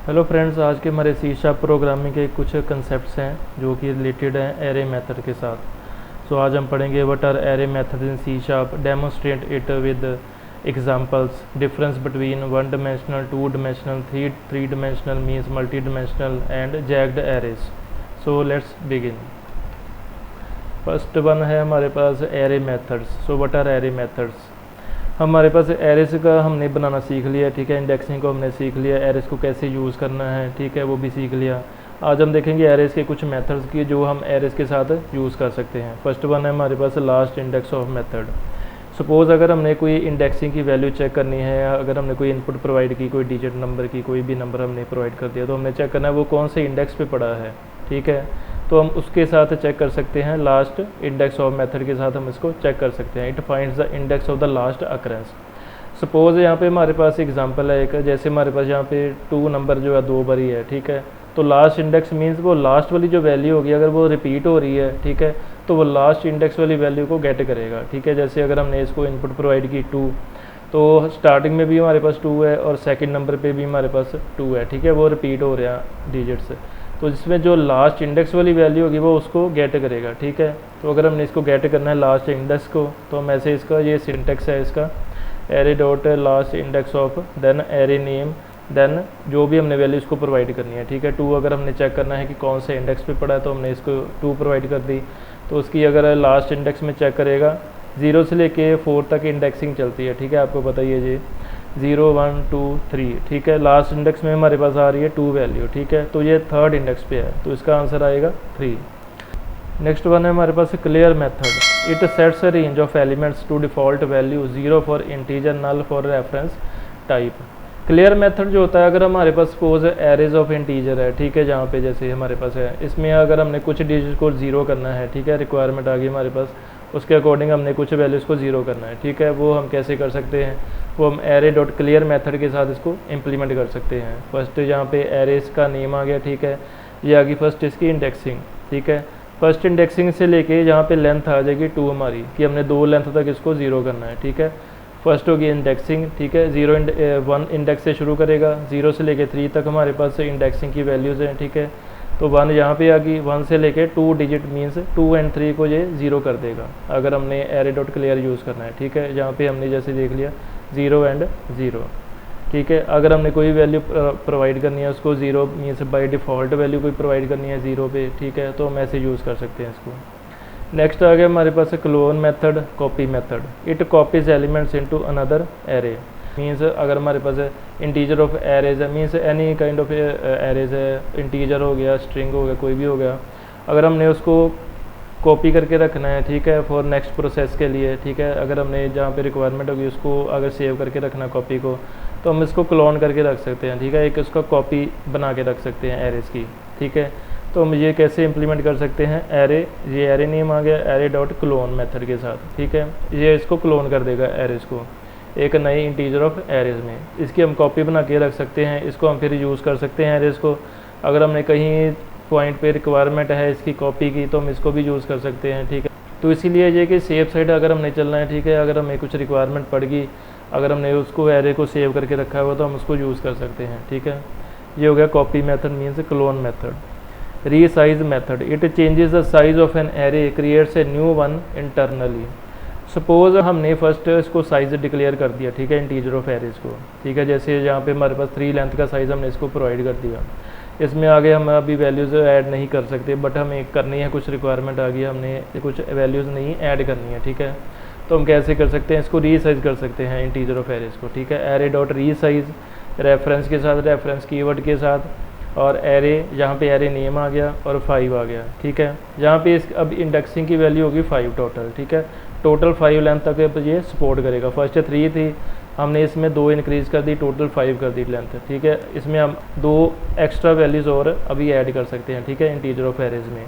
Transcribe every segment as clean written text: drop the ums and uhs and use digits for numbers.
Hello friends, आज के हमारे सी शार्प प्रोग्रामिंग के कुछ कंसेप्ट्स हैं जो कि रिलेटेड हैं एरे मेथड के साथ। सो आज हम पढ़ेंगे what are array method in C sharp, demonstrate it with examples, difference between one dimensional, two dimensional, three dimensional means multi dimensional and jagged arrays. So let's begin. First one है हमारे पास array methods. So what are array methods. हमारे पास arrays का हमने बनाना सीख लिया, ठीक है। इंडेक्सिंग को हमने सीख लिया, एरेस को कैसे यूज़ करना है, ठीक है, वो भी सीख लिया। आज हम देखेंगे एरेस के कुछ मेथड्स की जो हम एरेस के साथ यूज़ कर सकते हैं। फर्स्ट वन है हमारे पास last index of method. Suppose अगर हमने कोई इंडेक्सिंग की वैल्यू चेक करनी है, या अगर हमने कोई इनपुट प्रोवाइड की, कोई डिजिट नंबर की, कोई भी नंबर हमने प्रोवाइड कर दिया, तो हमने चेक करना है वो कौन से इंडेक्स पे पड़ा है, ठीक है। तो हम उसके साथ चेक कर सकते हैं, लास्ट इंडेक्स ऑफ मेथड के साथ हम इसको चेक कर सकते हैं। It finds the index of the last occurrence. Suppose यहाँ पे हमारे पास एग्जांपल है एक, जैसे हमारे पास यहाँ पे 2 नंबर जो है 2 बारी है, ठीक है। तो लास्ट इंडेक्स मीन्स वो लास्ट वाली जो वैल्यू होगी, अगर वो रिपीट हो रही है, ठीक है, तो वो लास्ट इंडेक्स वाली वैल्यू को गेट करेगा, ठीक है। जैसे अगर हमने इसको इनपुट प्रोवाइड की 2, तो स्टार्टिंग में भी हमारे पास 2 है और सेकंड नंबर पे भी हमारे पास 2 है, ठीक है, वो रिपीट हो रहा है डिजिट्स। तो इसमें जो लास्ट इंडेक्स वाली वैल्यू होगी वो उसको गेट करेगा, ठीक है। तो अगर हमने इसको गेट करना है लास्ट इंडेक्स को, तो हम ऐसे इसका ये सिंटेक्स है इसका, array dot last index of, then array name, then जो भी हमने वैल्यू इसको प्रोवाइड करनी है, ठीक है। 2 अगर हमने चेक करना है कि कौन से इंडेक्स पे पड़ा है, तो हमने इसको 2 प्रोवाइड कर दी। तो उसकी अगर लास्ट इंडेक्स में चेक करेगा, 0 से लेके 4 तक इंडेक्सिंग चलती है, ठीक है, आपको बताइए जी, 0 1 2 3, ठीक है। लास्ट इंडेक्स में हमारे पास आ रही है 2 वैल्यू, ठीक है। तो ये थर्ड इंडेक्स पे है, तो इसका आंसर आएगा 3। नेक्स्ट वन है हमारे पास clear method. It sets a range of elements to default value 0 for integer, null for reference type. Clear method जो होता है, अगर हमारे पास सपोज एरेज ऑफ इंटीजर है, ठीक है, जहाँ पे जैसे हमारे पास है, इसमें अगर हमने कुछ डिजिट को 0 करना है, ठीक है, रिक्वायरमेंट आ गई हमारे पास, उसके अकॉर्डिंग हमने कुछ वैल्यूज़ को 0 करना है, ठीक है। वो हम कैसे कर सकते हैं, वो हम एरे डॉट क्लियर मेथड के साथ इसको इम्प्लीमेंट कर सकते हैं। फर्स्ट यहाँ पे एरेस का नेम आ गया, ठीक है, ये आ गई फर्स्ट इसकी इंडेक्सिंग, ठीक है। फर्स्ट इंडेक्सिंग से लेके यहाँ पे लेंथ आ जाएगी 2 हमारी, कि हमने 2 लेंथ तक इसको 0 करना है, ठीक है। फर्स्ट होगी इंडेक्सिंग, ठीक है, 1 इंडेक्स से शुरू करेगा, 0 से लेके 3 तक हमारे पास इंडेक्सिंग की वैल्यूज़ हैं, ठीक है। तो 1 यहाँ पे आ गई, 1 से लेके 2 डिजिट मीन्स 2 एंड 3 को ये 0 कर देगा अगर हमने एरे डॉट क्लियर यूज़ करना है, ठीक है। यहाँ पे हमने जैसे देख लिया 0 एंड 0, ठीक है। अगर हमने कोई वैल्यू प्रोवाइड करनी है उसको 0 मीन्स बाय डिफ़ॉल्ट वैल्यू कोई प्रोवाइड करनी है 0 पे, ठीक है, तो हम ऐसे यूज़ कर सकते हैं इसको। नेक्स्ट आ गया हमारे पास clone method, copy method. It copies elements into another array. Means अगर हमारे पास इंटीजर ऑफ एरेज है, means any kind of arrays है, इंटीजर हो गया, स्ट्रिंग हो गया, कोई भी हो गया, अगर हमने उसको कॉपी करके रखना है, ठीक है, फॉर नेक्स्ट प्रोसेस के लिए, ठीक है। अगर हमने जहाँ पे रिक्वायरमेंट होगी उसको अगर सेव करके रखना कॉपी को, तो हम इसको क्लोन करके रख सकते हैं, ठीक है, एक उसका कॉपी बना के रख सकते हैं एरेज की, ठीक है। तो हम ये कैसे इम्प्लीमेंट कर सकते हैं, एरे, ये एरे नेम आ गया एरे डॉट क्लोन मेथड के साथ, ठीक है। ये इसको क्लोन कर देगा एरेज को एक नई इंटीजर ऑफ एरेज में, इसकी हम कॉपी बना के रख सकते हैं। इसको हम फिर यूज़ कर सकते हैं एरेज को, अगर हमने कहीं पॉइंट पे रिक्वायरमेंट है इसकी कॉपी की, तो हम इसको भी यूज़ कर सकते हैं, ठीक है। तो इसीलिए ये कि सेफ साइड अगर हमने चलना है, ठीक है, अगर हमें कुछ रिक्वायरमेंट पड़ गई, अगर हमने उसको एरे को सेव करके रखा हुआ, तो हम उसको यूज़ कर सकते हैं, ठीक है। ये हो गया copy method means clone method. Resize method. It changes the size of an array, creates a new one internally. Suppose हमने फर्स्ट इसको साइज डिक्लेयर कर दिया, ठीक है, इंटीजर ऑफ एरेज को, ठीक है। जैसे यहाँ पे हमारे पास 3 लेंथ का साइज़ हमने इसको प्रोवाइड कर दिया, इसमें आगे हम अभी वैल्यूज़ ऐड नहीं कर सकते, बट हमें करनी है, कुछ रिक्वायरमेंट आ गई, हमने कुछ वैल्यूज़ नहीं ऐड करनी है, ठीक है। तो हम कैसे कर सकते हैं, इसको रीसाइज कर सकते हैं इंटीजर ऑफ एरेज को, ठीक है। एरे डॉट रीसाइज, रेफरेंस के साथ, रेफरेंस कीवर्ड के साथ, और एरे, यहाँ पे एरे नेम आ गया और 5 आ गया, ठीक है। यहाँ पे इस अब इंडेक्सिंग की वैल्यू होगी 5 टोटल, ठीक है। टोटल 5 लेंथ तक ये सपोर्ट करेगा। फर्स्ट 3 थी, हमने इसमें 2 इंक्रीज़ कर दी, टोटल 5 कर दी लेंथ, ठीक है। इसमें हम 2 एक्स्ट्रा वैल्यूज़ और अभी ऐड कर सकते हैं, ठीक है, इंटीजर ऑफ एरेज में।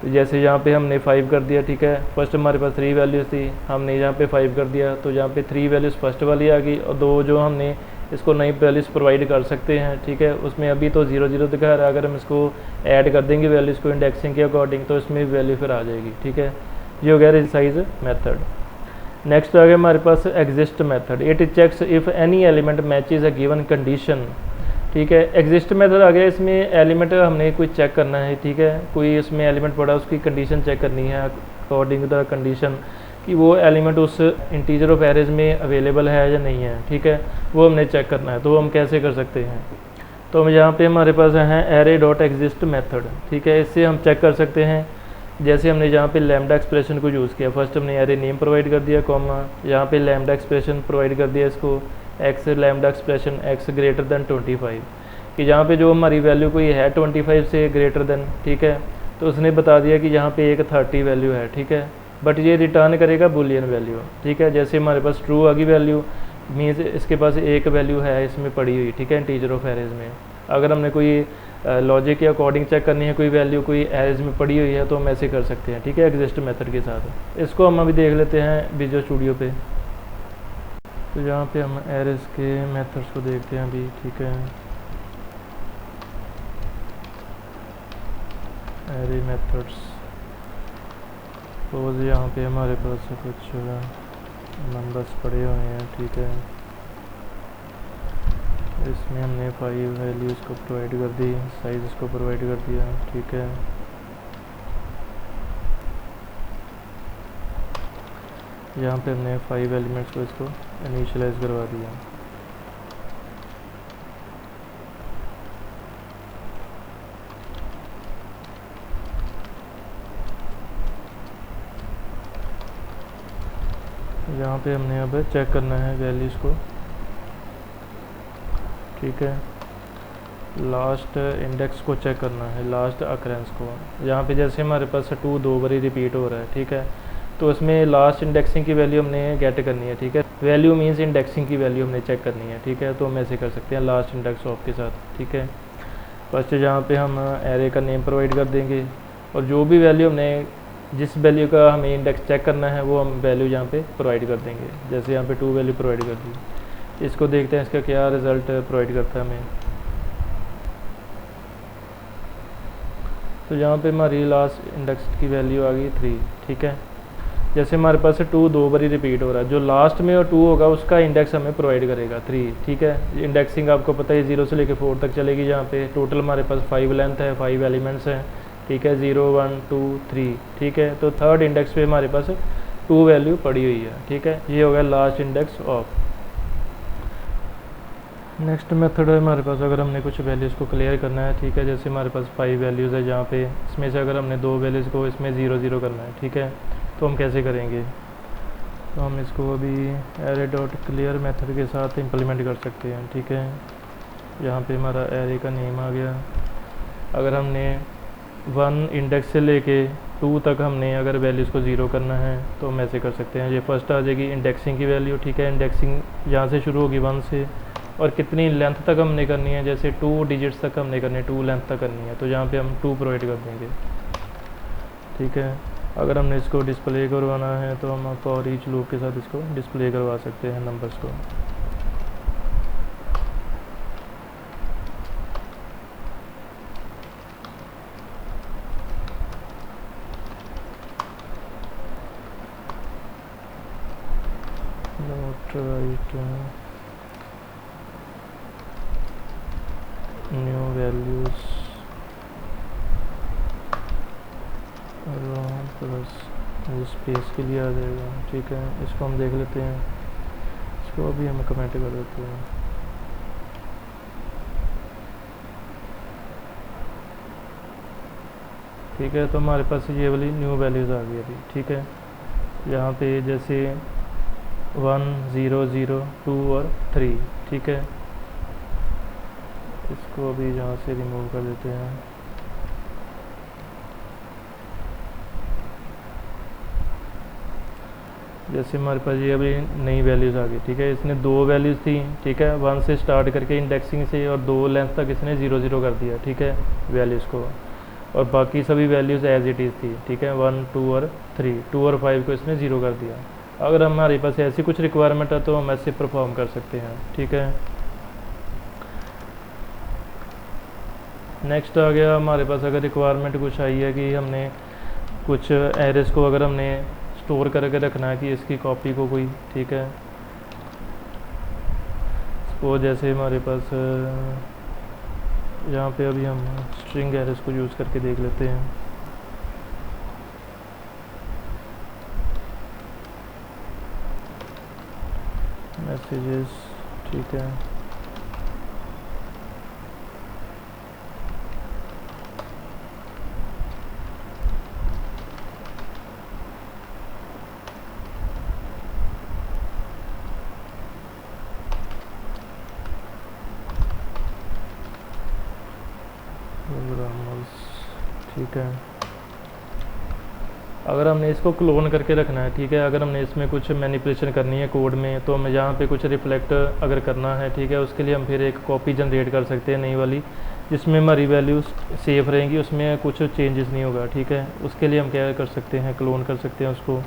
तो जैसे यहाँ पे हमने 5 कर दिया, ठीक है, फर्स्ट हमारे पास 3 वैल्यूज़ थी, हमने यहाँ पे 5 कर दिया, तो यहाँ पे 3 वैल्यूज़ फर्स्ट वाली आ गई, और 2 जो हमने इसको नई वैल्यूज़ प्रोवाइड कर सकते हैं, ठीक है। उसमें अभी तो 0 0 दिखा रहा है, अगर हम इसको ऐड कर देंगे वैल्यूज़ को इंडेक्सिंग के अकॉर्डिंग, तो इसमें वैल्यू फिर आ जाएगी, ठीक है। ये हो गया रीसाइज मेथड। नेक्स्ट आ गया हमारे पास exist method. It checks if any element matches a given condition, ठीक है। एग्जिस्ट मेथड आ गया, इसमें एलिमेंट हमने कोई चेक करना है, ठीक है, कोई इसमें एलिमेंट पड़ा उसकी कंडीशन चेक करनी है अकॉर्डिंग टू द कंडीशन कि वो एलिमेंट उस इंटीजर ऑफ एरेज में अवेलेबल है या नहीं है, ठीक है, वो हमने चेक करना है। तो वो हम कैसे कर सकते हैं, तो हम यहाँ पे हमारे पास है एरे डॉट एग्जिस्ट मेथड, ठीक है, इससे हम चेक कर सकते हैं। जैसे हमने यहाँ पे लैम्डा एक्सप्रेशन को यूज़ किया, फर्स्ट हमने एरे नेम प्रोवाइड कर दिया कॉमा, यहाँ पे लैम्डा एक्सप्रेशन प्रोवाइड कर दिया इसको x lambda expression x greater than 25 कि जहाँ पे जो हमारी वैल्यू कोई है 25 से ग्रेटर देन, ठीक है, तो उसने बता दिया कि यहाँ पे एक 30 वैल्यू है, ठीक है, बट ये रिटर्न करेगा बुलियन वैल्यू, ठीक है। जैसे हमारे पास ट्रू आ गई वैल्यू मीन्स इसके पास एक वैल्यू है इसमें पड़ी हुई, ठीक है, इंटीजर ऑफ एरेज में। अगर हमने कोई लॉजिक के अकॉर्डिंग चेक करनी है कोई वैल्यू कोई एरेज में पड़ी हुई है तो हम ऐसे कर सकते हैं, ठीक है, एग्जिस्ट मेथड के साथ। इसको हम अभी देख लेते हैं विजुअल स्टूडियो पे। तो यहाँ पे हम एरेज के मेथड्स को देखते हैं अभी, ठीक है, एरे मेथड्स। तो यहाँ पे हमारे पास कुछ नंबर्स पड़े हुए हैं, ठीक है, इसमें हमने 5 वैल्यूज़ को प्रोवाइड कर दी, साइज इसको प्रोवाइड कर दिया, ठीक है। यहाँ पे हमने 5 एलिमेंट्स को इसको इनिशियलाइज करवा दिया। यहाँ पे हमने अब चेक करना है वैल्यूज़ को, ठीक है, लास्ट इंडेक्स को चेक करना है, लास्ट अकरेंस को। यहाँ पे जैसे हमारे पास 2 दो बारी रिपीट हो रहा है, ठीक है, तो उसमें लास्ट इंडेक्सिंग की वैल्यू हमने गेट करनी है, ठीक है, वैल्यू मीन्स इंडेक्सिंग की वैल्यू हमने चेक करनी है, ठीक है, तो हम ऐसे कर सकते हैं लास्ट इंडेक्स ऑफ के साथ, ठीक है। फर्स्ट यहाँ पे हम एरे का नेम प्रोवाइड कर देंगे और जो भी वैल्यू हमने जिस वैल्यू का हमें इंडेक्स चेक करना है वो हम वैल्यू यहाँ पे प्रोवाइड कर देंगे। जैसे यहाँ पे 2 वैल्यू प्रोवाइड कर दी, इसको देखते हैं इसका क्या रिज़ल्ट प्रोवाइड करता है हमें। तो यहाँ पे हमारी लास्ट इंडेक्स की वैल्यू आ गई 3, ठीक है। जैसे हमारे पास 2 दो बारी रिपीट हो रहा है, जो लास्ट में और 2 होगा उसका इंडेक्स हमें प्रोवाइड करेगा 3, ठीक है। इंडेक्सिंग आपको पता है 0 से लेकर 4 तक चलेगी। यहाँ पे टोटल हमारे पास 5 लेंथ है, 5 एलिमेंट्स हैं, ठीक है, 0 1 2 3, ठीक है। तो थर्ड इंडेक्स पे हमारे पास 2 वैल्यू पड़ी हुई है, ठीक है, ये हो गया last index of. Next method है हमारे पास, अगर हमने कुछ वैल्यूज़ को क्लियर करना है, ठीक है, जैसे हमारे पास 5 वैल्यूज़ है, जहाँ पे इसमें से अगर हमने 2 वैल्यूज़ को इसमें 0 0 करना है, ठीक है, तो हम कैसे करेंगे। तो हम इसको अभी एरे डॉट क्लियर मेथड के साथ इम्प्लीमेंट कर सकते हैं, ठीक है। यहाँ पे हमारा एरे का नेम आ गया। अगर हमने 1 इंडेक्स से लेके 2 तक हमने अगर वैल्यूज़ को 0 करना है तो हम ऐसे कर सकते हैं। ये फर्स्ट आ जाएगी इंडेक्सिंग की वैल्यू, ठीक है, इंडेक्सिंग यहाँ से शुरू होगी 1 से, और कितनी लेंथ तक हमने करनी है, जैसे 2 डिजिट्स तक हमने करनी है, 2 लेंथ तक करनी है, तो यहाँ पे हम 2 प्रोवाइड कर देंगे, ठीक है। अगर हमने इसको डिस्प्ले करवाना है तो हम फॉर ईच लूप के साथ इसको डिस्प्ले करवा सकते हैं नंबर्स को। Note right new values plus space के लिए आ जाएगा, ठीक है। इसको हम देख लेते हैं, इसको अभी हम कमेंट कर देते हैं। ठीक है, तो हमारे पास ये वाली न्यू वैल्यूज़ आ गई अभी, ठीक है। यहाँ पे जैसे 1 0 0 2 और 3, ठीक है, इसको अभी यहाँ से रिमूव कर देते हैं। जैसे हमारे पास ये अभी नई वैल्यूज़ आ गई, ठीक है, इसने 2 वैल्यूज़ थी, ठीक है, 1 से स्टार्ट करके इंडेक्सिंग से, और 2 लेंथ तक इसने 0 0 कर दिया, ठीक है, वैल्यूज़ को, और बाकी सभी वैल्यूज़ एज इट इज़ थी, ठीक है, 1 2 और 3, 2 और 5 को इसने 0 कर दिया। अगर हमारे पास ऐसी कुछ रिक्वायरमेंट है तो हम ऐसे परफॉर्म कर सकते हैं, ठीक है। नेक्स्ट आ गया हमारे पास, अगर रिक्वायरमेंट कुछ आई है कि हमने कुछ एरेस को अगर हमने स्टोर करके रखना है कि इसकी कॉपी को कोई, ठीक है, सपोज जैसे हमारे पास यहाँ पे अभी हम स्ट्रिंग एरेज को यूज़ करके देख लेते हैं। मैसेजेस, ठीक है, प्रोग्रामर्स, ठीक है। अगर हमने इसको क्लोन करके रखना है, ठीक है, अगर हमने इसमें कुछ मैनिपुलेशन करनी है कोड में, तो हमें यहाँ पे कुछ रिफ्लेक्ट अगर करना है, ठीक है, उसके लिए हम फिर एक कॉपी जनरेट कर सकते हैं नई वाली, जिसमें हमारी वैल्यूज सेफ रहेंगी, उसमें कुछ चेंजेस नहीं होगा, ठीक है। उसके लिए हम क्या कर सकते हैं, क्लोन कर सकते हैं उसको,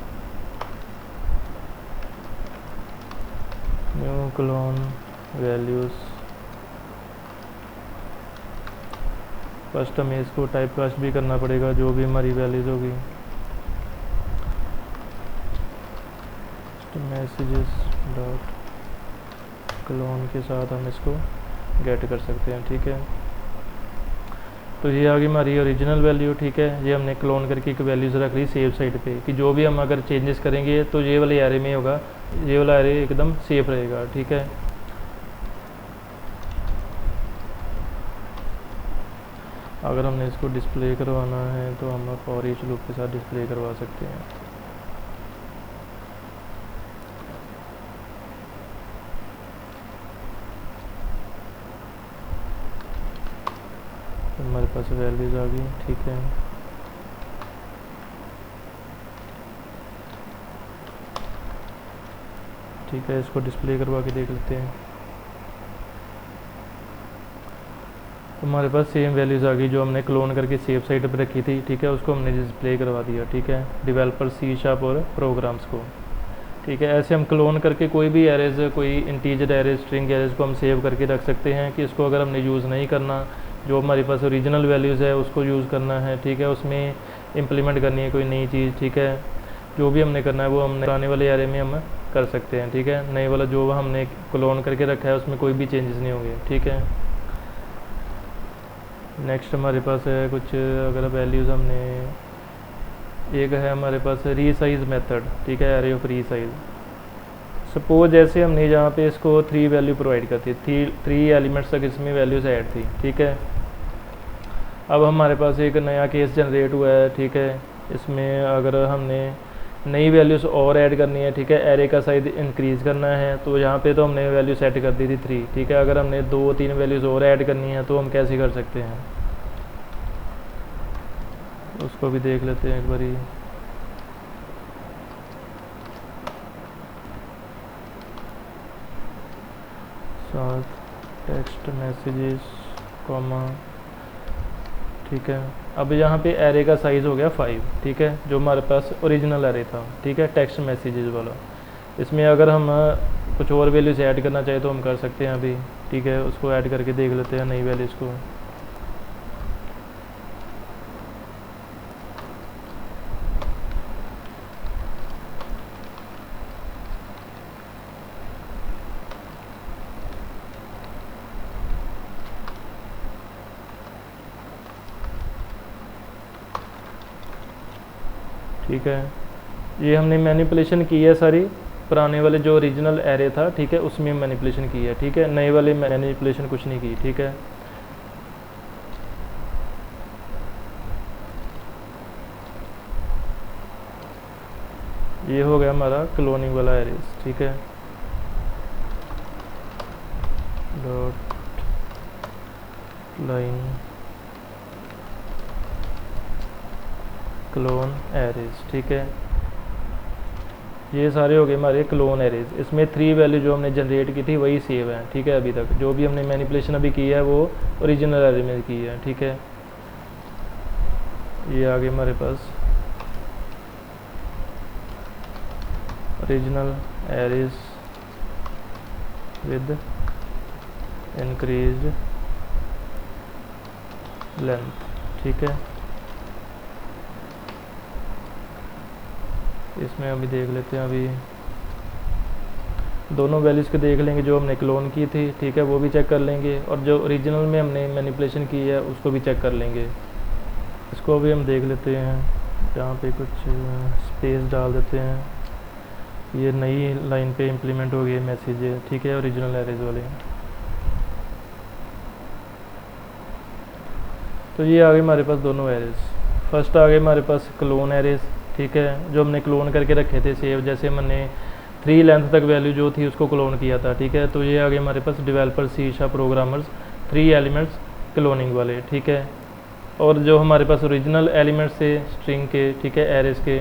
न्यू क्लोन वैल्यूज़। फर्स्ट हमें इसको टाइप कास्ट भी करना पड़ेगा, जो भी हमारी वैल्यूज होगी। मैसेजेस डॉट क्लोन के साथ हम इसको गेट कर सकते हैं, ठीक है। तो ये आ गई हमारी ओरिजिनल वैल्यू, ठीक है। ये हमने क्लोन करके एक वैल्यूज़ रख ली सेव साइड पे, कि जो भी हम अगर चेंजेस करेंगे तो ये वाले एरे में होगा, ये वाला एरे एकदम सेफ रहेगा, ठीक है। अगर हमने इसको डिस्प्ले करवाना है तो हम फॉर ईच लूप के साथ डिस्प्ले करवा सकते हैं। हमारे पास वैल्यूज आ गई, ठीक है। ठीक है, इसको डिस्प्ले करवा के देख लेते हैं। तो हमारे पास सेम वैल्यूज़ आ गई जो हमने क्लोन करके सेव साइट पर रखी थी, ठीक है, उसको हमने डिस्प्ले करवा दिया, ठीक है, डेवलपर C# और प्रोग्राम्स को, ठीक है। ऐसे हम क्लोन करके कोई भी एरेज, कोई इंटीजर एरेज, स्ट्रिंग एरेज को हम सेव करके रख सकते हैं, कि इसको अगर हमने यूज़ नहीं करना, जो हमारे पास ओरिजिनल वैल्यूज़ है उसको यूज़ करना है, ठीक है, उसमें इम्प्लीमेंट करनी है कोई नई चीज़, ठीक है, जो भी हमने करना है वो हमने पुराने वाले एरे में हम कर सकते हैं, ठीक है। नए वाला जो हमने क्लोन करके रखा है उसमें कोई भी चेंजेस नहीं होंगे, ठीक है। नेक्स्ट हमारे पास है कुछ, अगर वैल्यूज़ हमने, एक है हमारे पास रीसाइज मेथड, ठीक है, एरे ऑफ रीसाइज। सपोज जैसे हमने जहाँ पे इसको 3 वैल्यू प्रोवाइड करती थी, 3 एलिमेंट्स तक इसमें वैल्यूज़ ऐड थी, ठीक है। अब हमारे पास एक नया केस जनरेट हुआ है, ठीक है, इसमें अगर हमने नई वैल्यूज़ और ऐड करनी है, ठीक है, एरे का साइज इंक्रीज़ करना है, तो यहाँ पे तो हमने वैल्यू सेट कर दी थी 3, ठीक है। अगर हमने 2-3 वैल्यूज़ और ऐड करनी है तो हम कैसे कर सकते हैं, उसको भी देख लेते हैं एक बारी। साथ टेक्स्ट मैसेजेस कॉमा, ठीक है। अब यहाँ पे एरे का साइज़ हो गया 5, ठीक है, जो हमारे पास ओरिजिनल एरे था, ठीक है, टेक्स्ट मैसेजेस वाला। इसमें अगर हम कुछ और वैल्यूज़ ऐड करना चाहे तो हम कर सकते हैं अभी, ठीक है, उसको ऐड करके देख लेते हैं नई वैल्यूज़ को। ठीक है, ये हमने मैनिपुलेशन की है सारी, पुराने वाले जो ओरिजिनल एरे था, ठीक है, उसमें मैनिपुलेशन की है, ठीक है, नए वाले मैनिपुलेशन कुछ नहीं की, ठीक है। ये हो गया हमारा क्लोनिंग वाला एरेज, ठीक है। डॉट लाइन क्लोन एरेज, ठीक है। ये सारे हो गए हमारे क्लोन एरेज। इसमें 3 वैल्यू जो हमने जनरेट की थी वही सेव है, ठीक है। अभी तक जो भी हमने मैनिपुलेशन अभी की है वो ओरिजिनल एरे में की है, ठीक है। ये आ गए हमारे पास original arrays with increased length, ठीक है। इसमें अभी देख लेते हैं, अभी दोनों वैल्यूज़ को देख लेंगे, जो हमने क्लोन की थी, ठीक है, वो भी चेक कर लेंगे, और जो ओरिजिनल में हमने मैनिपुलेशन की है उसको भी चेक कर लेंगे। इसको भी हम देख लेते हैं, यहाँ पे कुछ स्पेस डाल देते हैं। ये नई लाइन पे इम्प्लीमेंट हो गई मैसेज है, ठीक है, ओरिजिनल एरेज वाले। तो ये आ गए हमारे पास दोनों एरेज। फर्स्ट आ गए हमारे पास क्लोन एरेज, ठीक है, जो हमने क्लोन करके रखे थे सेव, जैसे हमने 3 लेंथ तक वैल्यू जो थी उसको क्लोन किया था, ठीक है। तो ये आ गए हमारे पास developer C sharp programmers 3 elements cloning वाले, ठीक है। और जो हमारे पास ओरिजिनल एलिमेंट्स थे स्ट्रिंग के, ठीक है, एरेज के,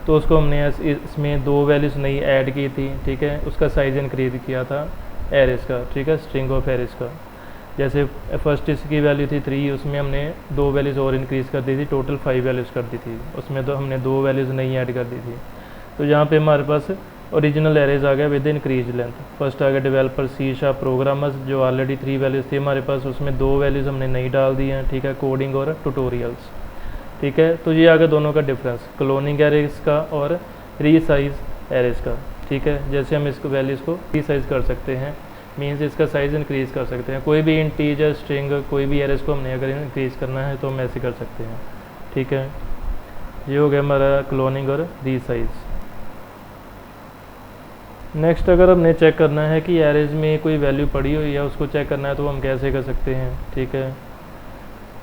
तो उसको हमने इसमें 2 वैल्यूज़ नई ऐड की थी, ठीक है, उसका साइज़ इंक्रीज किया था एरेज का, ठीक है, स्ट्रिंग ऑफ एरेज का। जैसे फर्स्ट इसकी वैल्यू थी 3, उसमें हमने 2 वैल्यूज़ और इंक्रीज़ कर दी थी, टोटल 5 वैल्यूज़ कर दी थी, उसमें तो हमने 2 वैल्यूज़ नई ऐड कर दी थी। तो यहाँ पे हमारे पास ओरिजिनल एरेज आ गया विद इंक्रीज लेंथ। फर्स्ट आ गया डेवलपर सी शार्प प्रोग्रामर्स, जो ऑलरेडी 3 वैल्यूज़ थी हमारे पास, उसमें 2 वैल्यूज़ हमने नई डाल दी हैं, ठीक है, कोडिंग और ट्यूटोरियल्स, ठीक है। तो ये आ गया दोनों का डिफरेंस, क्लोनिंग एरेज का और रीसाइज एरेज का, ठीक है। जैसे हम इसको वैल्यूज़ को रीसाइज कर सकते हैं, मीन्स इसका साइज़ इंक्रीज़ कर सकते हैं। कोई भी इंटीजर स्ट्रिंग, कोई भी एरेज को हमने अगर इंक्रीज़ करना है तो हम ऐसे कर सकते हैं, ठीक है। ये हो गया हमारा क्लोनिंग और रीसाइज। नेक्स्ट अगर हमने चेक करना है कि एरेज में कोई वैल्यू पड़ी हुई है, उसको चेक करना है, तो हम कैसे कर सकते हैं, ठीक है।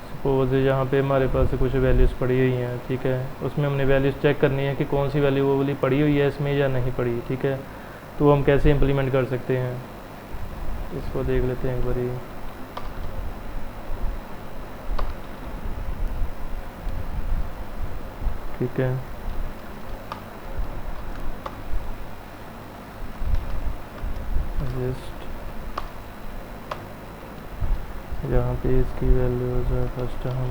सपोज यहाँ पे हमारे पास कुछ वैल्यूज़ पड़ी हुई हैं, ठीक है, उसमें हमने वैल्यूज़ चेक करनी है कि कौन सी वैल्यू वो वाली पड़ी हुई है इसमें या नहीं पड़ी, ठीक है। तो हम कैसे इम्प्लीमेंट कर सकते हैं, इसको देख लेते हैं एक बारी। ठीक है, जस्ट यहाँ पे इसकी वैल्यूज़ है, फर्स्ट हम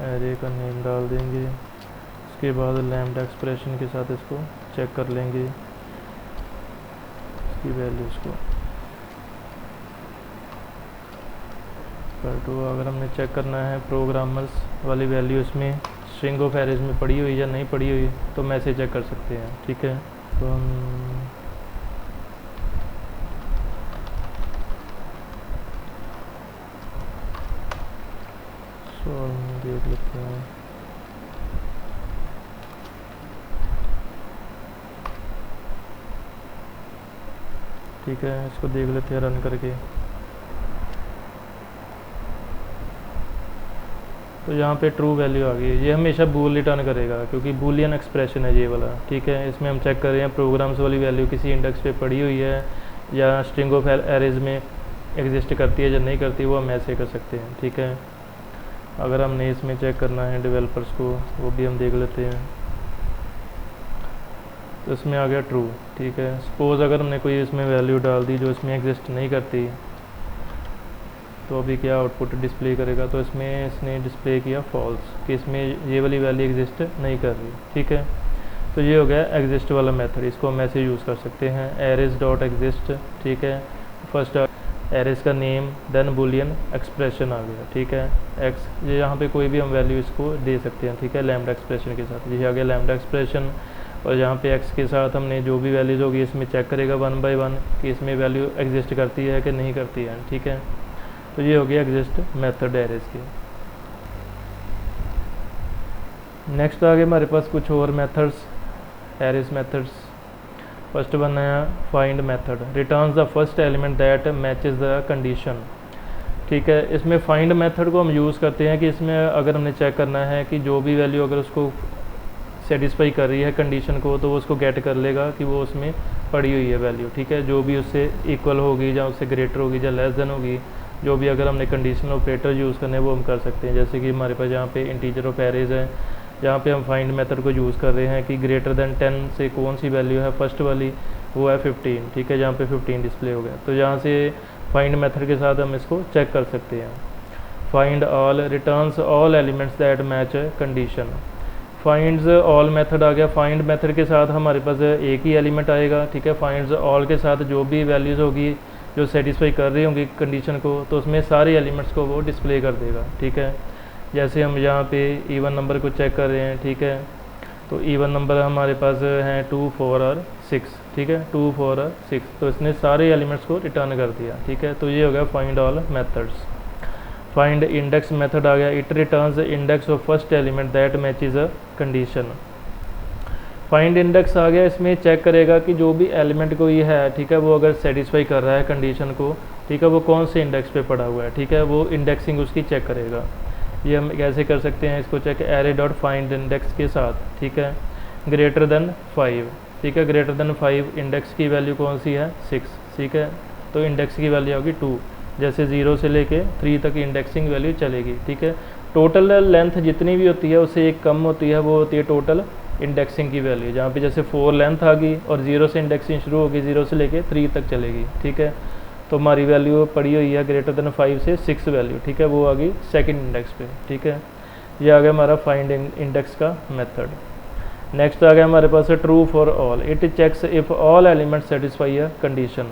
एरे का नेम डाल देंगे, उसके बाद लैम्डा एक्सप्रेशन के साथ इसको चेक कर लेंगे इसकी वैल्यूज़ को। तो अगर हमने चेक करना है प्रोग्रामर्स वाली वैल्यू इसमें स्ट्रिंग ऑफ एरेज में पड़ी हुई या नहीं पड़ी हुई, तो हम ऐसे चेक कर सकते हैं, ठीक है। तो हम देख लेते हैं, ठीक है, इसको देख लेते हैं रन करके। तो यहाँ पे ट्रू वैल्यू आ गई है, ये हमेशा बूल रिटर्न करेगा क्योंकि बूलियन एक्सप्रेशन है ये वाला, ठीक है। इसमें हम चेक कर रहे हैं प्रोग्राम्स वाली वैल्यू किसी इंडेक्स पे पड़ी हुई है या स्ट्रिंग ऑफ एरेज में एग्जिस्ट करती है या नहीं करती, वो हम ऐसे कर सकते हैं, ठीक है। अगर हमने इसमें चेक करना है डेवलपर्स को, वो भी हम देख लेते हैं। तो इसमें आ गया ट्रू, ठीक है। सपोज़ अगर हमने कोई इसमें वैल्यू डाल दी जो इसमें एग्जिस्ट नहीं करती, तो अभी क्या आउटपुट डिस्प्ले करेगा, तो इसमें इसने डिस्प्ले किया फॉल्स, कि इसमें ये वाली वैल्यू एग्जिस्ट नहीं कर रही, ठीक है। तो ये हो गया एग्जिस्ट वाला मेथड, इसको हम ऐसे यूज़ कर सकते हैं, एरेज डॉट एग्जिस्ट, ठीक है। फर्स्ट एरेज का नेम, देन बुलियन एक्सप्रेशन आ गया, ठीक है, एक्स, ये यहाँ पे कोई भी हम वैल्यू इसको दे सकते हैं, ठीक है, लैम्डा एक्सप्रेशन के साथ। ये आ गया लैम्डा एक्सप्रेशन, और यहाँ पे एक्स के साथ हमने जो भी वैल्यूज़ होगी इसमें चेक करेगा 1 बाय 1 कि इसमें वैल्यू एग्जिस्ट करती है कि नहीं करती है, ठीक है। तो ये हो गया एग्जिस्ट मेथड एरेज के। नेक्स्ट आ गए हमारे पास कुछ और methods, arrays methods. First one है find method, returns the first element that matches the condition, ठीक है। इसमें फाइंड मेथड को हम यूज़ करते हैं कि इसमें अगर हमने चेक करना है कि जो भी वैल्यू अगर उसको सेटिस्फाई कर रही है कंडीशन को, तो वो उसको गेट कर लेगा कि वो उसमें पड़ी हुई है वैल्यू, ठीक है। जो भी उससे इक्वल होगी या उससे ग्रेटर होगी या लेस देन होगी, जो भी अगर हमने कंडीशनल ऑपरेटर यूज़ करने वो हम कर सकते हैं। जैसे कि हमारे पास यहाँ पे इंटीजर ऑफ एरेज है, जहाँ पे हम फाइंड मेथड को यूज़ कर रहे हैं कि ग्रेटर देन 10 से कौन सी वैल्यू है, फर्स्ट वाली वो है 15, ठीक है, जहाँ पे 15 डिस्प्ले हो गया। तो यहाँ से फाइंड मेथड के साथ हम इसको चेक कर सकते हैं। Find all returns all elements that match condition. Finds all method आ गया, फाइंड मेथड के साथ हमारे पास एक ही एलिमेंट आएगा, ठीक है। फाइंड्स ऑल के साथ जो भी वैल्यूज़ होगी जो सेटिस्फाई कर रही होंगी कंडीशन को, तो उसमें सारे एलिमेंट्स को वो डिस्प्ले कर देगा, ठीक है। जैसे हम यहाँ पे इवन नंबर को चेक कर रहे हैं, ठीक है, तो इवन नंबर हमारे पास हैं 2, 4 और 6, ठीक है, 2, 4 और 6, तो इसने सारे एलिमेंट्स को रिटर्न कर दिया, ठीक है। तो ये हो गया find all methods. Find index method आ गया, it returns index of first element that matches a condition. Find index आ गया, इसमें चेक करेगा कि जो भी एलिमेंट को ये है, ठीक है, वो अगर सेटिस्फाई कर रहा है कंडीशन को, ठीक है, वो कौन से इंडेक्स पे पड़ा हुआ है, ठीक है, वो इंडेक्सिंग उसकी चेक करेगा। ये हम कैसे कर सकते हैं इसको check, array dot find index के साथ, ठीक है, ग्रेटर देन 5, ठीक है, ग्रेटर देन 5 इंडेक्स की वैल्यू कौन सी है, 6, ठीक है, तो इंडेक्स की वैल्यू होगी 2, जैसे 0 से लेके 3 तक इंडेक्सिंग वैल्यू चलेगी, ठीक है। टोटल लेंथ जितनी भी होती है उससे एक कम होती है, वो होती है टोटल इंडेक्सिंग की वैल्यू, जहाँ पे जैसे 4 लेंथ आ गई और 0 से इंडेक्सिंग शुरू होगी, 0 से लेके 3 तक चलेगी, ठीक है। तो हमारी वैल्यू पड़ी हुई है ग्रेटर देन 5 से 6 वैल्यू, ठीक है, वो आ गई सेकंड इंडेक्स पे, ठीक है। ये आ गया हमारा फाइंड इंडेक्स का मेथड। नेक्स्ट आ गया हमारे पास true for all, it checks if all element satisfy a condition.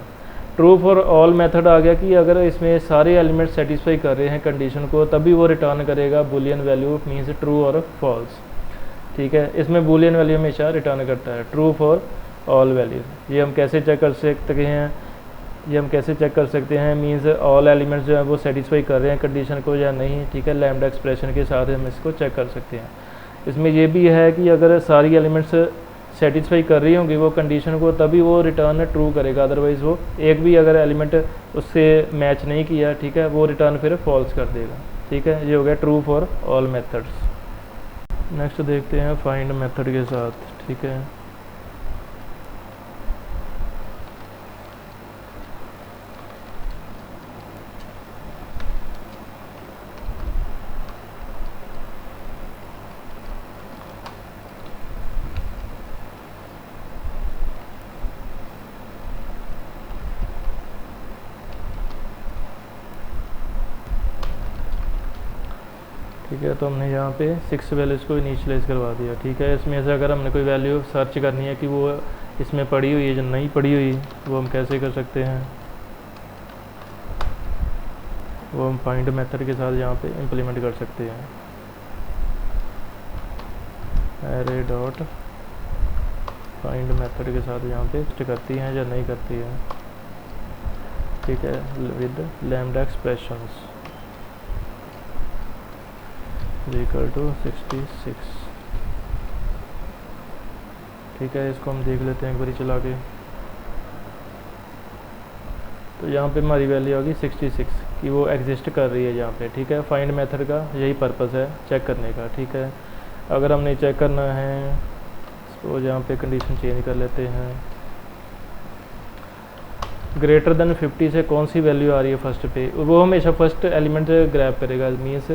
True for all method आ गया कि अगर इसमें सारे एलिमेंट सेटिस्फाई कर रहे हैं कंडीशन को, तभी वो रिटर्न करेगा बुलियन वैल्यू, मीन्स ट्रू और फॉल्स, ठीक है। इसमें बुलियन वैल्यू हमेशा रिटर्न करता है, ट्रू फॉर ऑल वैल्यूज। ये हम कैसे चेक कर सकते हैं, मीन्स ऑल एलिमेंट्स जो है वो सेटिस्फाई कर रहे हैं कंडीशन को या नहीं, ठीक है, लैम्डा एक्सप्रेशन के साथ हम इसको चेक कर सकते हैं। इसमें ये भी है कि अगर सारी एलिमेंट्स सेटिस्फाई कर रही होंगी वो कंडीशन को, तभी वो रिटर्न ट्रू करेगा, अदरवाइज़ वो एक भी अगर एलिमेंट उससे मैच नहीं किया, ठीक है, वो रिटर्न फिर फॉल्स कर देगा, ठीक है। ये हो गया true for all methods. Next देखते हैं फाइंड मेथड के साथ, ठीक है। ठीक है, तो हमने यहाँ पे 6 वैल्यूज़ को इनिशियलाइज करवा दिया, ठीक है। इसमें से अगर हमने कोई वैल्यू सर्च करनी है कि वो इसमें पड़ी हुई है जो नहीं पड़ी हुई, वो हम कैसे कर सकते हैं, वो हम फाइंड मेथड के साथ यहाँ पे इम्प्लीमेंट कर सकते हैं। एरे डॉट फाइंड मेथड के साथ यहाँ पे टेस्ट करती हैं या नहीं करती है, ठीक है, with lambda expressions equal to 66, ठीक है। इसको हम देख लेते हैं एक बारी चला के। तो यहाँ पे हमारी वैल्यू होगी 66 कि वो एग्जिस्ट कर रही है यहाँ पे, ठीक है। फाइंड मेथड का यही पर्पस है चेक करने का, ठीक है। अगर हमने चेक करना है तो यहाँ पे कंडीशन चेंज कर लेते हैं, ग्रेटर देन 50 से कौन सी वैल्यू आ रही है फर्स्ट पे, वो हमेशा फर्स्ट एलिमेंट ग्रैब करेगा। मीन्स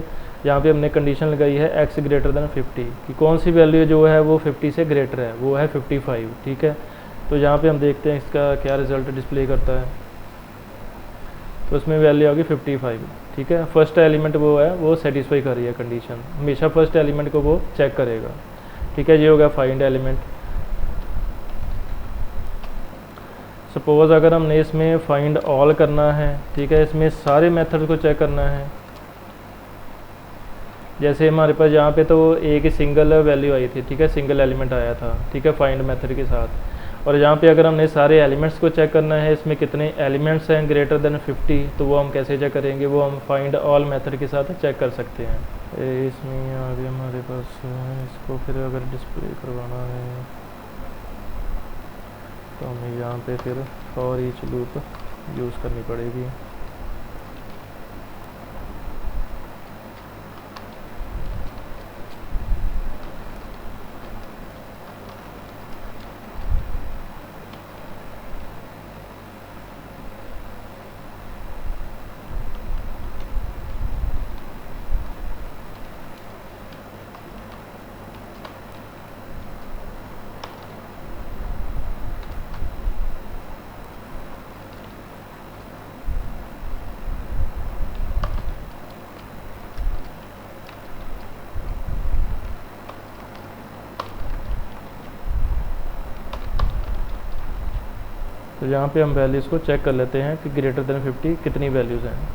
यहाँ पे हमने कंडीशन लगाई है x ग्रेटर देन 50 कि कौन सी वैल्यू जो है वो 50 से ग्रेटर है, वो है 55, ठीक है। तो यहाँ पे हम देखते हैं इसका क्या रिज़ल्ट डिस्प्ले करता है। तो उसमें वैल्यू होगी 55, ठीक है। फर्स्ट एलिमेंट वो है वो सेटिस्फाई कर रही है कंडीशन, हमेशा फर्स्ट एलिमेंट को वो चेक करेगा, ठीक है। ये होगा फाइंड एलिमेंट। सपोज़ अगर हमने इसमें फाइंड ऑल करना है, ठीक है, इसमें सारे मेथड को चेक करना है। जैसे हमारे पास यहाँ पे तो एक सिंगल वैल्यू आई थी, ठीक है, सिंगल एलिमेंट आया था, ठीक है, फाइंड मेथड के साथ। और यहाँ पे अगर हमने सारे एलिमेंट्स को चेक करना है, इसमें कितने एलिमेंट्स हैं ग्रेटर देन 50, तो वो हम कैसे चेक करेंगे, वो हम फाइंड ऑल मेथड के साथ चेक कर सकते हैं। इसमें आगे हमारे पास इसको फिर अगर डिस्प्ले करवाना है तो हमें यहाँ पे फिर फॉर ईच लूप यूज़ करनी पड़ेगी। तो यहाँ पे हम वैल्यूज़ को चेक कर लेते हैं कि ग्रेटर देन 50 कितनी वैल्यूज़ हैं,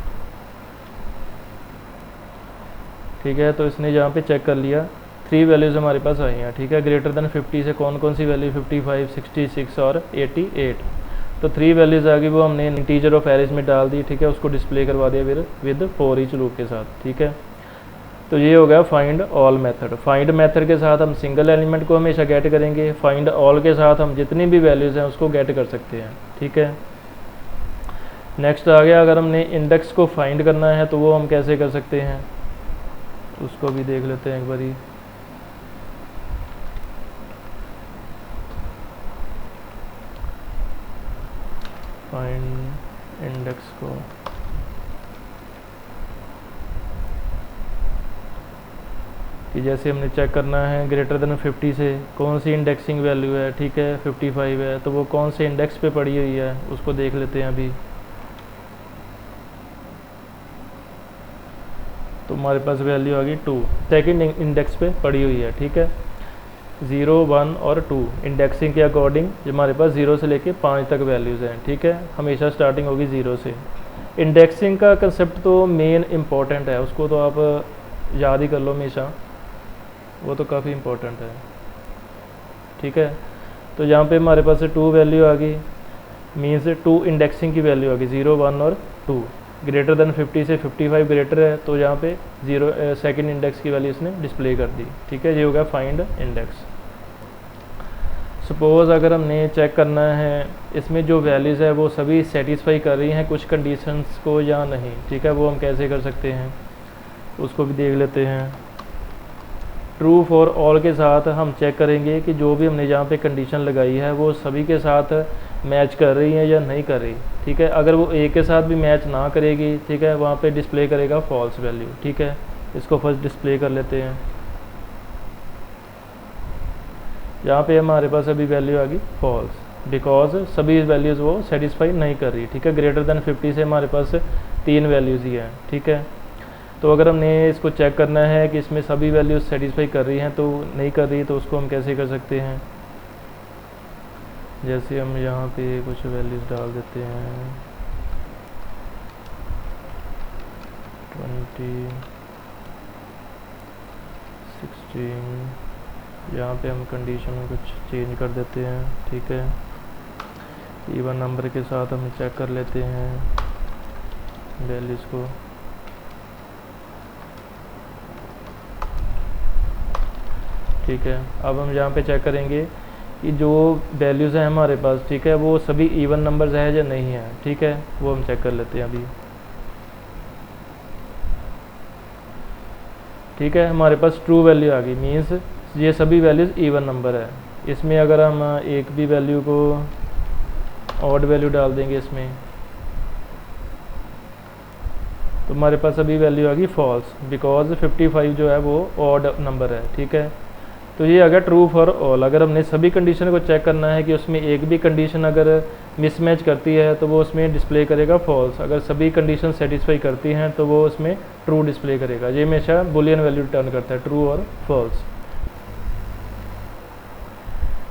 ठीक है। तो इसने यहाँ पे चेक कर लिया 3 वैल्यूज़ हमारे पास आई हैं, ठीक है। ग्रेटर देन 50 से कौन कौन सी वैल्यू, 55, 66 और 88। तो 3 वैल्यूज़ आ गई, वो हमने इंटीजर ऑफ एरेज में डाल दी, ठीक है। उसको डिस्प्ले करवा दिया फिर विद फॉर ईच लूप के साथ, ठीक है। तो ये हो गया find all method. Find method के साथ हम सिंगल एलिमेंट को हमेशा गेट करेंगे, फाइंड ऑल के साथ हम जितनी भी वैल्यूज़ हैं उसको गेट कर सकते हैं, ठीक है। नेक्स्ट आ गया, अगर हमने इंडेक्स को फाइंड करना है तो वो हम कैसे कर सकते हैं, उसको भी देख लेते हैं एक बारी। फाइंड इंडेक्स को कि जैसे हमने चेक करना है ग्रेटर देन 50 से कौन सी इंडेक्सिंग वैल्यू है, ठीक है। 55 है तो वो कौन से इंडेक्स पे पड़ी हुई है उसको देख लेते हैं अभी। तो हमारे पास वैल्यू आ गई 2, सेकेंड इंडेक्स पे पड़ी हुई है, ठीक है। 0, 1 और 2 इंडेक्सिंग के अकॉर्डिंग हमारे पास 0 से लेके 5 तक वैल्यूज़ हैं, ठीक है। हमेशा स्टार्टिंग होगी 0 से। इंडेक्सिंग का कंसेप्ट तो मेन इम्पॉर्टेंट है, उसको तो आप याद ही कर लो हमेशा, वो तो काफ़ी इम्पोर्टेंट है, ठीक है। तो यहाँ पे हमारे पास 2 वैल्यू आ गई, मीन्स 2 इंडेक्सिंग की वैल्यू आ गई, 0, 1 और 2। ग्रेटर देन 50 से 55 ग्रेटर है तो यहाँ पे 0 सेकेंड इंडेक्स की वैल्यू इसने डिस्प्ले कर दी, ठीक है। ये हो गया फाइंड इंडेक्स। सपोज़ अगर हमने चेक करना है इसमें जो वैल्यूज़ है वो सभी सेटिस्फाई कर रही हैं कुछ कंडीशंस को या नहीं, ठीक है। वो हम कैसे कर सकते हैं उसको भी देख लेते हैं। ट्रू फॉर ऑल के साथ हम चेक करेंगे कि जो भी हमने यहाँ पे कंडीशन लगाई है वो सभी के साथ मैच कर रही है या नहीं कर रही, ठीक है। अगर वो ए के साथ भी मैच ना करेगी, ठीक है, वहाँ पे डिस्प्ले करेगा फॉल्स वैल्यू, ठीक है। इसको फर्स्ट डिस्प्ले कर लेते हैं। यहाँ पे हमारे पास अभी वैल्यू आ गई फॉल्स, बिकॉज सभी वैल्यूज़ वो सेटिस्फाई नहीं कर रही, ठीक है। ग्रेटर देन 50 से हमारे पास 3 वैल्यूज़ ही हैं, ठीक है। तो अगर हमने इसको चेक करना है कि इसमें सभी वैल्यूज सेटिस्फाई कर रही हैं तो नहीं कर रही, तो उसको हम कैसे कर सकते हैं। जैसे हम यहाँ पे कुछ वैल्यूज डाल देते हैं 20, 16, यहाँ पे हम कंडीशन कुछ चेंज कर देते हैं, ठीक है। इवन नंबर के साथ हम चेक कर लेते हैं वैल्यूज़ को। ठीक है, अब हम यहाँ पे चेक करेंगे कि जो वैल्यूज़ हैं हमारे पास, ठीक है, वो सभी इवन नंबर्स है या नहीं है, ठीक है। वो हम चेक कर लेते हैं अभी। ठीक है, हमारे पास ट्रू वैल्यू आ गई, मीन्स ये सभी वैल्यूज़ इवन नंबर है। इसमें अगर हम एक भी वैल्यू को ऑड वैल्यू डाल देंगे इसमें, तो हमारे पास अभी वैल्यू आ गई फॉल्स, बिकॉज 55 जो है वो ऑड नंबर है, ठीक है। तो ये अगर ट्रू फॉर ऑल, अगर हमने सभी कंडीशन को चेक करना है कि उसमें एक भी कंडीशन अगर मिसमैच करती है तो वो उसमें डिस्प्ले करेगा फॉल्स। अगर सभी कंडीशन सेटिस्फाई करती हैं तो वो उसमें ट्रू डिस्प्ले करेगा। ये हमेशा बुलियन वैल्यू रिटर्न करता है, ट्रू और फॉल्स।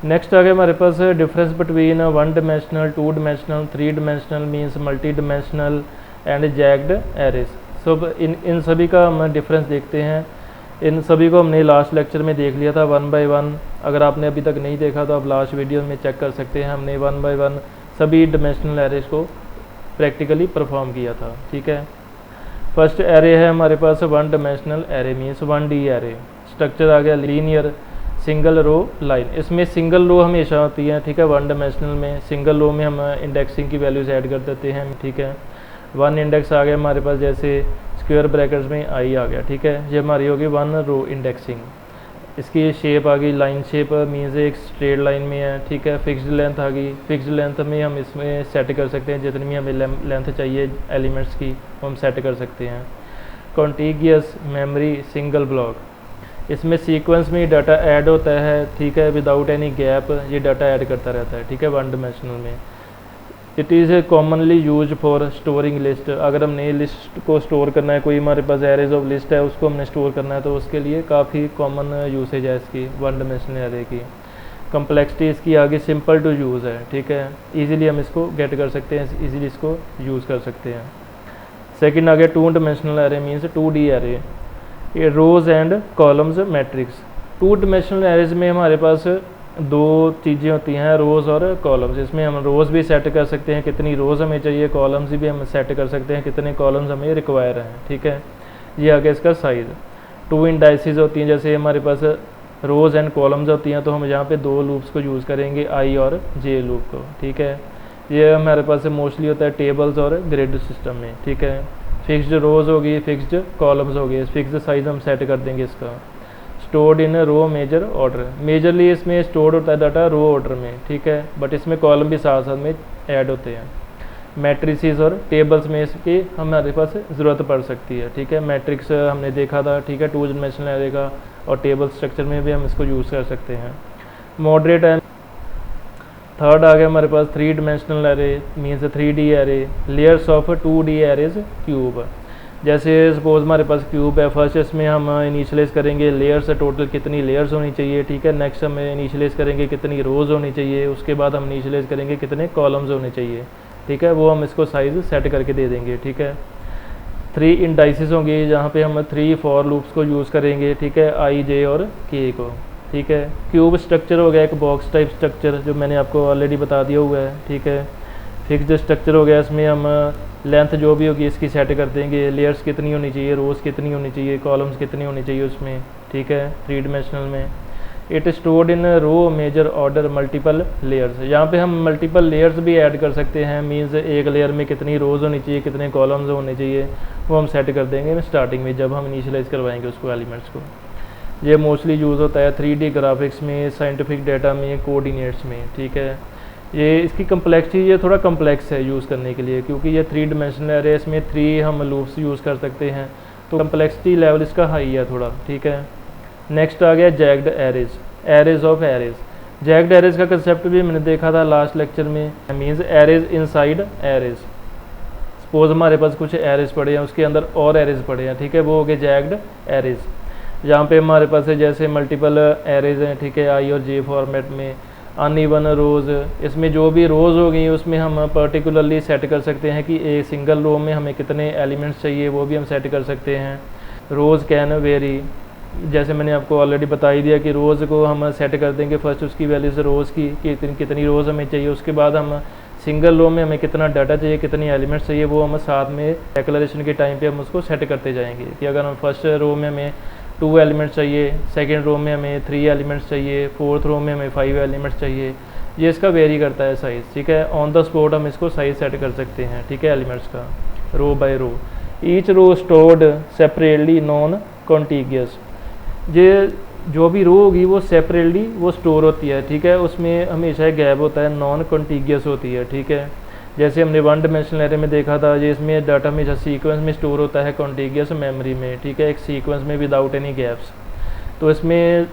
नेक्स्ट आ गया हमारे पास difference between 1 dimensional, 2 dimensional, 3 dimensional means multi dimensional and jagged arrays. सब इन सभी का हम डिफरेंस देखते हैं। इन सभी को हमने लास्ट लेक्चर में देख लिया था 1 बाय 1। अगर आपने अभी तक नहीं देखा तो आप लास्ट वीडियो में चेक कर सकते हैं। हमने 1 बाय 1 सभी डिमेंशनल एरेज को प्रैक्टिकली परफॉर्म किया था, ठीक है। फर्स्ट एरे है हमारे पास 1 dimensional array means 1D array. Structure आ गया लीनियर सिंगल रो लाइन। इसमें सिंगल रो हमेशा होती है, ठीक है। 1 डिमेंशनल में सिंगल रो में हम इंडेक्सिंग की वैल्यूज ऐड कर देते हैं, ठीक है। 1 इंडेक्स आ गया हमारे पास, जैसे स्क्वायर ब्रैकेट्स में आई आ गया, ठीक है। ये हमारी होगी 1 रो इंडेक्सिंग। इसकी शेप आ गई लाइन शेप, मीन्स एक स्ट्रेट लाइन में है, ठीक है। फिक्स्ड लेंथ आ गई, फिक्स्ड लेंथ में हम इसमें सेट कर सकते हैं जितनी भी हमें लेंथ चाहिए एलिमेंट्स की, वो हम सेट कर सकते हैं। कॉन्टीगियस मेमोरी सिंगल ब्लॉक, इसमें सीक्वेंस में डाटा ऐड होता है, ठीक है, विदाउट एनी गैप ये डाटा ऐड करता रहता है, ठीक है, 1 डिमेंशनल में। It is commonly use for storing list. अगर हमने लिस्ट को स्टोर करना है, कोई हमारे पास एरेज ऑफ लिस्ट है उसको हमने स्टोर करना है, तो उसके लिए काफ़ी कॉमन यूसेज है इसकी 1 डिमेंशनल एरे की। कम्प्लेक्सिटी इसकी आगे सिंपल टू यूज़ है, ठीक है, इजीली हम इसको गेट कर सकते हैं, इजीली इसको यूज़ कर सकते हैं। सेकंड आ गया 2 dimensional array means 2D array. ये rows and columns matrix. Two dimensional arrays में हमारे पास दो चीज़ें होती हैं, रोज़ और कॉलम्स। इसमें हम रोज़ भी सेट कर सकते हैं कितनी रोज़ हमें चाहिए, कॉलम्स भी हम सेट कर सकते हैं कितने कॉलम्स हमें रिक्वायर हैं, ठीक है। ये आ गया इसका साइज़। टू इंडाइसिस होती हैं, जैसे हमारे पास रोज़ एंड कॉलम्स होती हैं, तो हम यहाँ पे दो लूप्स को यूज़ करेंगे, आई और जे लूप को, ठीक है। ये हमारे पास मोस्टली होता है टेबल्स और ग्रिड सिस्टम में, ठीक है। फिक्स्ड रोज़ होगी, फिक्स्ड कॉलम्स हो गए, फिक्स्ड साइज़ हम सेट कर देंगे इसका। Stored in row major order, majorly इसमें स्टोर्ड होता है डाटा रो ऑर्डर में, ठीक है, बट इसमें कॉलम भी साथ साथ में ऐड होते हैं। मैट्रिसेस और टेबल्स में इसकी हमारे पास ज़रूरत पड़ सकती है, ठीक है। मैट्रिक्स हमने देखा था, ठीक है, टू डिमेंशनल एरे का, और टेबल स्ट्रक्चर में भी हम इसको यूज़ कर सकते हैं। मॉडरेट एंड थर्ड आ गया हमारे पास three dimensional array, means 3D array, layers of 2D arrays cube. जैसे सपोज हमारे पास क्यूब है, फर्स्ट इसमें हम इनिशियलाइज करेंगे लेयर्स, टोटल कितनी लेयर्स होनी चाहिए, ठीक है। नेक्स्ट हम इनिशियलाइज करेंगे कितनी रोज़ होनी चाहिए, उसके बाद हम इनिशियलाइज करेंगे कितने कॉलम्स होने चाहिए, ठीक है। वो हम इसको साइज़ सेट करके दे देंगे, ठीक है। 3 इंडाइसिस होंगे, जहाँ पे हम 3 फॉर लूप्स को यूज़ करेंगे, ठीक है, आई, जे और के को, ठीक है। क्यूब स्ट्रक्चर हो गया एक बॉक्स टाइप स्ट्रक्चर, जो मैंने आपको ऑलरेडी बता दिया हुआ है, ठीक है। फिक्स्ड स्ट्रक्चर हो गया, इसमें हम लेंथ जो भी होगी इसकी सेट कर देंगे, लेयर्स कितनी होनी चाहिए, रोज़ कितनी होनी चाहिए, कॉलम्स कितनी होनी चाहिए उसमें, ठीक है, 3 डिमेंशनल में। It stored in row major order multiple layers, यहाँ पे हम मल्टीपल लेयर्स भी ऐड कर सकते हैं, मीन्स एक लेयर में कितनी रोज़ होनी चाहिए, कितने कॉलम्स होने चाहिए, वो हम सेट कर देंगे स्टार्टिंग में जब हम इनिशियलाइज करवाएंगे उसको एलिमेंट्स को। ये मोस्टली यूज़ होता है 3D ग्राफिक्स में, साइंटिफिक डेटा में, कोऑर्डिनेट्स में, ठीक है। ये इसकी कम्प्लेक्सिटी ये थोड़ा कम्प्लेक्स है यूज़ करने के लिए, क्योंकि ये 3 डिमेंशनल एरे, इसमें 3 हम लूप्स यूज़ कर सकते हैं, तो कम्प्लेक्सिटी लेवल इसका हाई है थोड़ा, ठीक है। नेक्स्ट आ गया jagged arrays, arrays of arrays. Jagged arrays का कंसेप्ट भी मैंने देखा था लास्ट लेक्चर में, means arrays inside arrays. Suppose हमारे पास कुछ एरेज पड़े हैं, उसके अंदर और एरेज पड़े हैं, ठीक है, वो हो गए जैग्ड एरेज। यहाँ पे हमारे पास है जैसे मल्टीपल एरेज हैं, ठीक है, आई और जे फॉर्मेट में। अनइवन रोज़, इसमें जो भी रोज़ हो गई उसमें हम पर्टिकुलरली सेट कर सकते हैं कि एक सिंगल रो में हमें कितने एलिमेंट्स चाहिए, वो भी हम सेट कर सकते हैं। रोज़ कैन वेरी, जैसे मैंने आपको ऑलरेडी बता ही दिया कि रोज़ को हम सेट कर देंगे फर्स्ट उसकी वैल्यूज़ रोज़ की कि कितनी रोज़ हमें चाहिए, उसके बाद हम सिंगल रो में हमें कितना डाटा चाहिए, कितनी एलिमेंट्स चाहिए, वो हम साथ में डिक्लेरेशन के टाइम पे हम उसको सेट करते जाएंगे कि अगर हम फर्स्ट रो में हमें 2 एलिमेंट्स चाहिए, सेकेंड रो में हमें 3 एलिमेंट्स चाहिए, फोर्थ रो में हमें 5 एलिमेंट्स चाहिए, ये इसका वेरी करता है साइज़, ठीक है। ऑन द स्पॉट हम इसको साइज़ सेट कर सकते हैं, ठीक है, एलिमेंट्स का row by row. Each row stored separately non contiguous, ये जो भी रो होगी वो सेपरेटली वो स्टोर होती है, ठीक है, उसमें हमेशा गैप होता है, नॉन कॉन्टीगियस होती है, ठीक है। जैसे हमने 1 डिमेंशनल एरे में देखा था, ये इसमें डाटा हमेशा सीक्वेंस में स्टोर होता है कॉन्टीगियस मेमोरी में, ठीक है, एक सीक्वेंस में विदाउट एनी गैप्स। तो इसमें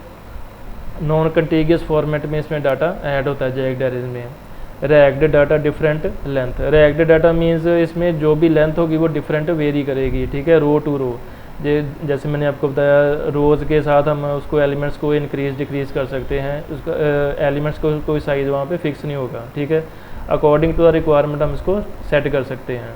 नॉन कॉन्टीगियस फॉर्मेट में इसमें डाटा ऐड होता है जैग्ड एरेज में। Ragged data different length, ragged data means इसमें जो भी लेंथ होगी वो डिफरेंट वेरी करेगी, ठीक है, रो टू रो। जैसे मैंने आपको बताया रोज़ के साथ हम उसको एलिमेंट्स को इंक्रीज डिक्रीज कर सकते हैं, उसका एलिमेंट्स को कोई साइज़ वहाँ पे फिक्स नहीं होगा, ठीक है, अकॉर्डिंग टू द रिक्वायरमेंट हम इसको सेट कर सकते हैं,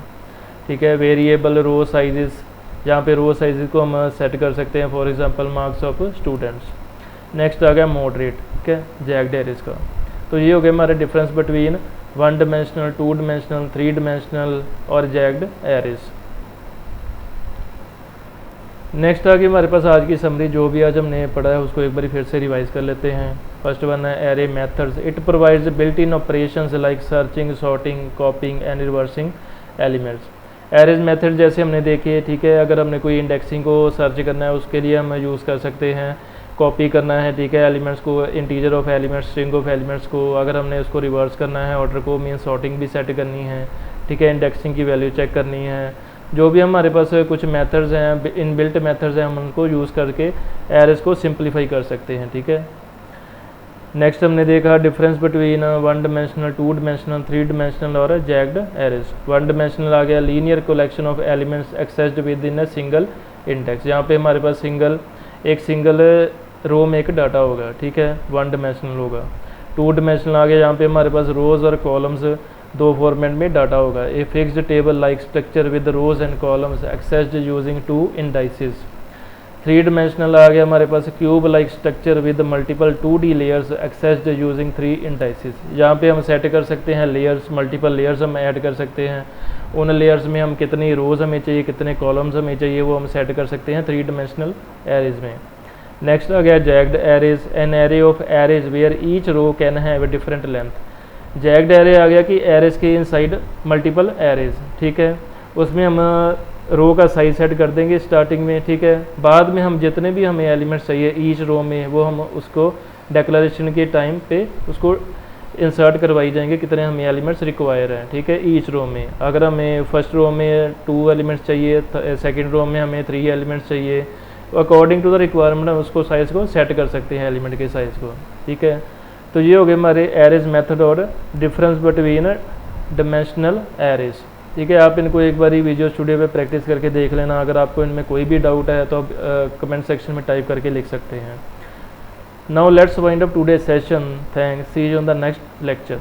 ठीक है। वेरिएबल रो साइजेस, यहाँ पे रो साइजेस को हम सेट कर सकते हैं, for example marks of students. Next आ गया मॉडरेट, ठीक है, जैग्ड एरेज का। तो ये हो गया हमारे difference between 1 dimensional, 2 dimensional, 3 dimensional और जैग्ड एरेज। नेक्स्ट आ गई हमारे पास आज की समरी, जो भी आज हमने पढ़ा है उसको एक बार फिर से रिवाइज कर लेते हैं। फर्स्ट वन है array methods, it provides built in operations like searching, sorting, कॉपिंग and reversing elements. Arrays method जैसे हमने देखे, ठीक है, अगर हमने कोई इंडेक्सिंग को सर्च करना है उसके लिए हम यूज़ कर सकते हैं, कॉपी करना है, ठीक है, एलिमेंट्स को, integer of elements, string of elements को, अगर हमने उसको रिवर्स करना है ऑर्डर को, मीन सॉर्टिंग भी सेट करनी है, ठीक है, इंडेक्सिंग की वैल्यू चेक करनी है। जो भी हमारे पास कुछ मेथड्स हैं, इनबिल्ट मेथड्स हैं, हम उनको यूज़ करके एरेज को सिंप्लीफाई कर सकते हैं, ठीक है। नेक्स्ट हमने देखा difference between 1 dimensional, 2 dimensional, 3 dimensional और जैग्ड एरेज। 1 डिमेंशनल आ गया linear collection of elements accessed with in a single index, यहाँ पे हमारे पास एक सिंगल रो में एक डाटा होगा, ठीक है, 1 डिमेंशनल होगा। 2 डिमेंशनल आ गया, यहाँ पे हमारे पास रोज़ और कॉलम्स 2 फॉर्मेट में डाटा होगा। A fixed table like structure with rows and columns accessed using 2 indices. Three dimensional आ गया हमारे पास cube like structure with multiple 2D layers accessed using 3 indices. यहाँ पे हम सेट कर सकते हैं लेयर्स, मल्टीपल लेयर्स हम ऐड कर सकते हैं। उन लेयर्स में हम कितनी रोज़ हमें चाहिए, कितने कॉलम्स हमें चाहिए, वो हम सेट कर सकते हैं 3 डिमेंशनल एरेज में। नेक्स्ट आ गया jagged arrays, an array of arrays where each row can have a different length. Jagged array आ गया कि एरेज के इनसाइड मल्टीपल एरेज, ठीक है। उसमें हम रो का साइज सेट कर देंगे स्टार्टिंग में, ठीक है। बाद में हम जितने भी हमें एलिमेंट्स चाहिए ईच रो में, वो हम उसको डिक्लेरेशन के टाइम पे उसको इंसर्ट करवाई जाएंगे कितने हमें एलिमेंट्स रिक्वायर हैं, ठीक है, ईच रो में। अगर हमें फर्स्ट रो में 2 एलिमेंट्स चाहिए, सेकेंड रो में हमें 3 एलिमेंट्स चाहिए, अकॉर्डिंग टू द रिक्वायरमेंट हम उसको साइज़ को सेट कर सकते हैं एलिमेंट के साइज़ को, ठीक है। तो ये हो गए हमारे एरेज मेथड और डिफरेंस बिटवीन डिमेंशनल एरेज, ठीक है। आप इनको एक बार ही विजुअल स्टूडियो पे प्रैक्टिस करके देख लेना। अगर आपको इनमें कोई भी डाउट है तो आप कमेंट सेक्शन में टाइप करके लिख सकते हैं। Now let's wind up today session. Thanks, see you on the next lecture.